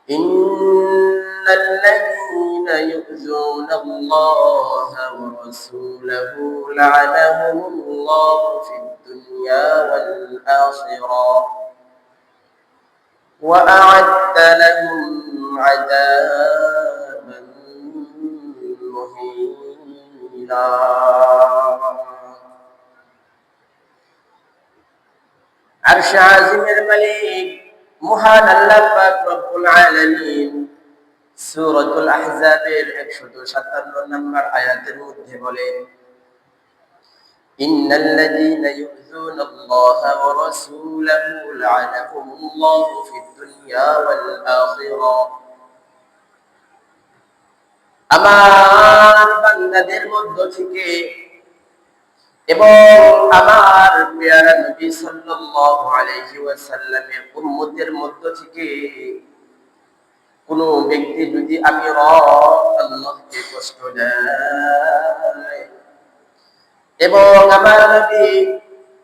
إن الذين يؤذون الله ورسوله لعنهم الله في الدنيا والآخرة وأعد لهم عذابا مهينا عرش عظيم الملك মহান আল্লাহ পাক রব্বুল আলামিন সূরাতুল আহজাবের 157 নম্বর আয়াতের মধ্যে বলেন ইন্নাল্লাযীনা ইউযুনাল্লাহা ওয়া রাসূলাহু লা'নাহুমুল্লাহু ফিদ দুনিয়া ওয়াল আখিরাহ আমার বান্দাদের মধ্য থেকে এবং আমার প্রিয় নবী সাল্লাল্লাহু আলাইহি ওয়াসাল্লামের উম্মতের মধ্য থেকে কোন ব্যক্তি যদি আমি রব আল্লাহকে কষ্ট দেয় এবং আমার নবী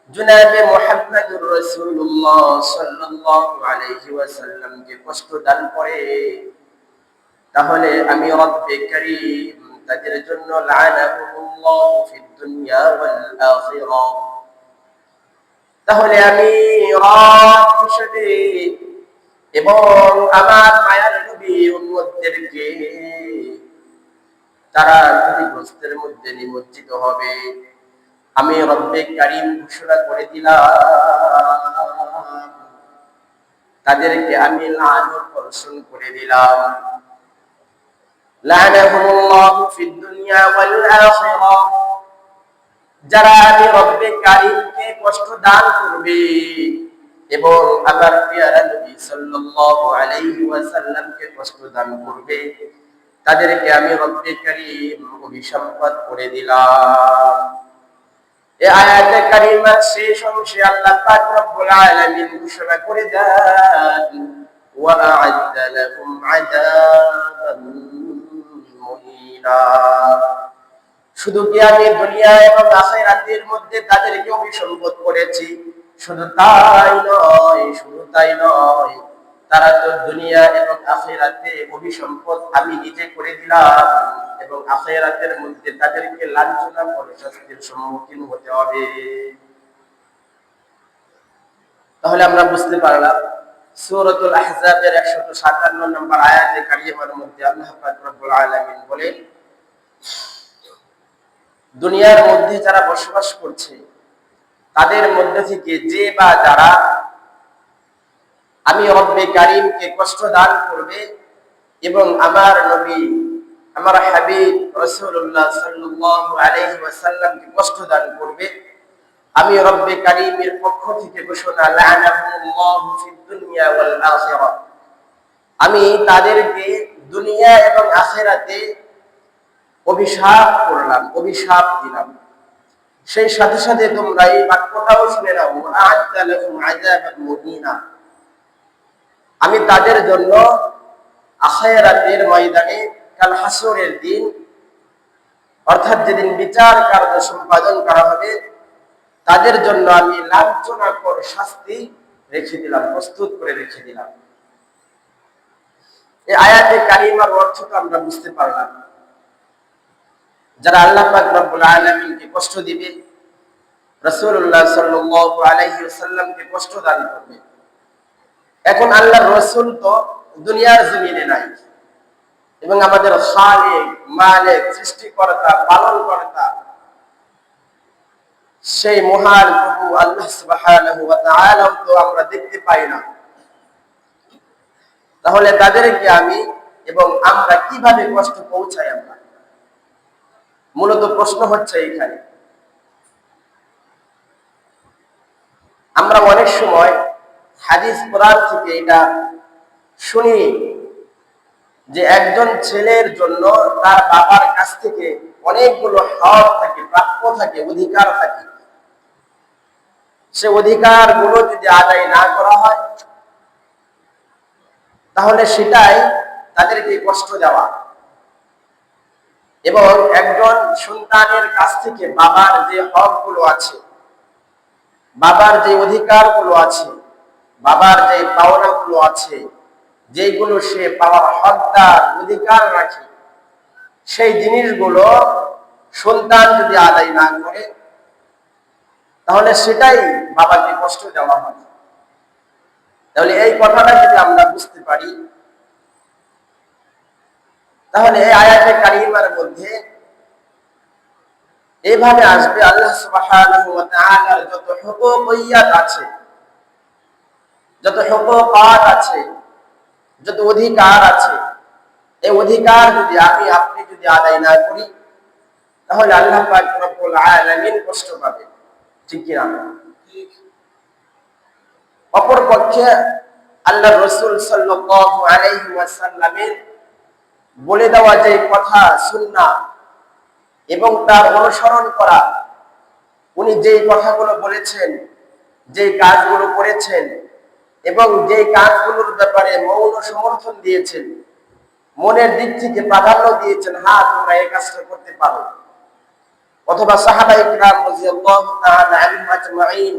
জনাবে মুহাম্মদুর রাসূলুল্লাহ সাল্লাল্লাহু আলাইহি ওয়াসাল্লামকে কষ্ট দান করে তাহলে আমি রব্বে কারীম তাদের জন্য লা'নাহুমুল্লাহু ফিদ দুনিয়া ওয়াল আখিরাহ তাহলে আমি রব হিসেবে এবং আমার মায়ার নবী উম্মতদেরকে তারা ক্ষতিগ্রস্তের মধ্যে নিমজ্জিত হবে আমি রব্বে কারীম ঘোষণা করে দিলাম তাদেরকে আমি লানত বর্ষণ করে দিলাম লা'নাহুমুল্লাহু ফিদ দুনিয়া ওয়াল আখিরাহ যারা আমি রব্বে কারীমকে কষ্ট দান করবে এবং আমার প্রিয় নবী সাল্লাল্লাহু আলাইহি ওয়াসাল্লামকে কষ্ট দান করবে তাদেরকে আমি রব্বে কারীম অভিসম্পাত করে দিলাম এই আয়াতে কারিমার শেষ অংশে আল্লাহ পাক রব্বুল আলামিন ঘোষণা করে দেন ওয়া আ'আদ্দা লাহুম আযাবান মুহিনা শুধু কি আমি দুনিয়া এবং আখিরাতের মধ্যে তাদেরকে অভিসম্পাত করেছি শুধু তাই নয় তারা তো দুনিয়া এবং আখিরাতে অভিসম্পদ আমি নিজে করে দিলাম এবং আখিরাতের মধ্যে তাদেরকে লাঞ্ছনা করে শাস্তির সম্মুখীন হতে হবে তাহলে আমরা বুঝতে পারলাম সূরাতুল আহজাবের 157 নম্বর আয়াতে কারিমার মধ্যে আল্লাহ পাক রব্বুল আলামিন বলেন দুনিয়ার মধ্যে যারা বসবাস করছে তাদের মধ্যে থেকে যে বা যারা আমি রব্বে কারীমকে কষ্ট দান করবে এবং আমার নবী আমার হাবিব রাসূলুল্লাহ সাল্লাল্লাহু আলাইহি ওয়াসাল্লামকে কষ্ট দান করবে আমি রব্বে কারীমের পক্ষ থেকে ঘোষণা লা'নাহুমুল্লাহু ফিদ দুনিয়া ওয়াল আখিরাহ আমি তাদেরকে দুনিয়া এবং আখিরাতে অভিশাপ করলাম অভিশাপ দিলাম সেই সাথে সাথে তোমরা এই বাক্যটাও শুনে নাও আ'আদ্দা লাহুম আযাবান মুহিনা আমি তাদের জন্য আখিরাতের ময়দানে কাল হাসরের দিন অর্থাৎ যেদিন বিচার কার্য সম্পাদন করা হবে তাদের জন্য আমি লাঞ্ছনাকর শাস্তি রেখে দিলাম প্রস্তুত করে রেখে দিলাম এই আয়াতে কারিমার অর্থটা আমরা বুঝতে পারলাম যারা আল্লাহ পাক রব্বুল আলামিনকে কষ্ট দিবে রাসূলুল্লাহ সাল্লাল্লাহু আলাইহি ওয়াসাল্লামকে কষ্ট দান করবে এখন আল্লাহর রাসূল তো দুনিয়ার জমিনে নাই এবং আমাদের খালিক মালিক সৃষ্টিকর্তা পালনকর্তা সেই মহান প্রভু আল্লাহ সুবহানাহু ওয়া তাআলা তো আমরা দেখতে পাই না তাহলে তাদেরকে আমি এবং আমরা কিভাবে কষ্ট পৌঁছাই আমরা মূলত প্রশ্ন হচ্ছে এখানে আমরা অনেক সময় হাদিস কোরআন থেকে এটা শুনি যে একজন ছেলের জন্য তার বাবার কাছ থেকে অনেকগুলো হক থাকে প্রাপ্য থাকে অধিকার থাকে সে অধিকারগুলো যদি আদায় না করা হয় তাহলে সেটাই তাদেরকে কষ্ট দেওয়া এবং একজন সন্তানের কাছ থেকে বাবার যে হকগুলো আছে বাবার যে অধিকারগুলো আছে বাবার যে পাওনাগুলো আছে যেগুলো সে পাওয়ার হকদার, অধিকার রাখে, সেই জিনিসগুলো সন্তান যদি আদায় না করে, তাহলে সেটাই বাবাকে কষ্ট দেওয়া হয়। তাহলে এই কথাটা যদি আমরা বুঝতে পারি, তাহলে এই আয়াতে কারিমার মধ্যে এইভাবে আসবে আল্লাহ সুবহানাহু ওয়া তাআলার যত হুকুকিয়াত আছে, যত হুকুকাত আছে, যত অধিকার আছে, এই অধিকার যদি আপনি যদি আদায় না করি, তাহলে আল্লাহ পাক রব্বুল আলামিন কষ্ট পাবে। ঠিক কি না? অপরপক্ষে আল্লাহ রাসূল সাল্লাল্লাহু আলাইহি ওয়াসাল্লামের বলে দেওয়া যে কথা, সুন্নাহ এবং তার অনুসরণ করা, উনি যেই কথাগুলো বলেছেন, যেই কাজগুলো করেছেন এবং যেই কাজগুলোর ব্যাপারে মৌন সমর্থন দিয়েছেন, মনের দিক থেকে প্রাধান্য দিয়েছেন, হ্যাঁ তোমরা এই কাজটা করতে পারো, অথবা সাহাবায়ে কিরাম রাদিয়াল্লাহু তাআলা আনহুম আজমাইন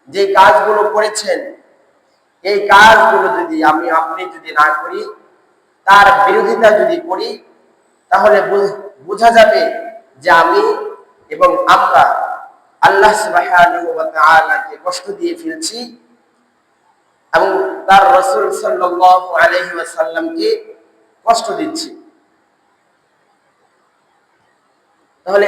যে কাজগুলো করেছেন, এই কাজগুলো যদি আপনি যদি না করি, তার বিরোধিতা যদি করি, তাহলে বোঝা যাবে যে আমি এবং আমরা আল্লাহ সুবহানাহু ওয়া তাআলাকে কষ্ট দিয়ে ফেলছি এবং তার রাসূল সাল্লাল্লাহু আলাইহি ওয়াসাল্লামকে কষ্ট দিচ্ছি। তাহলে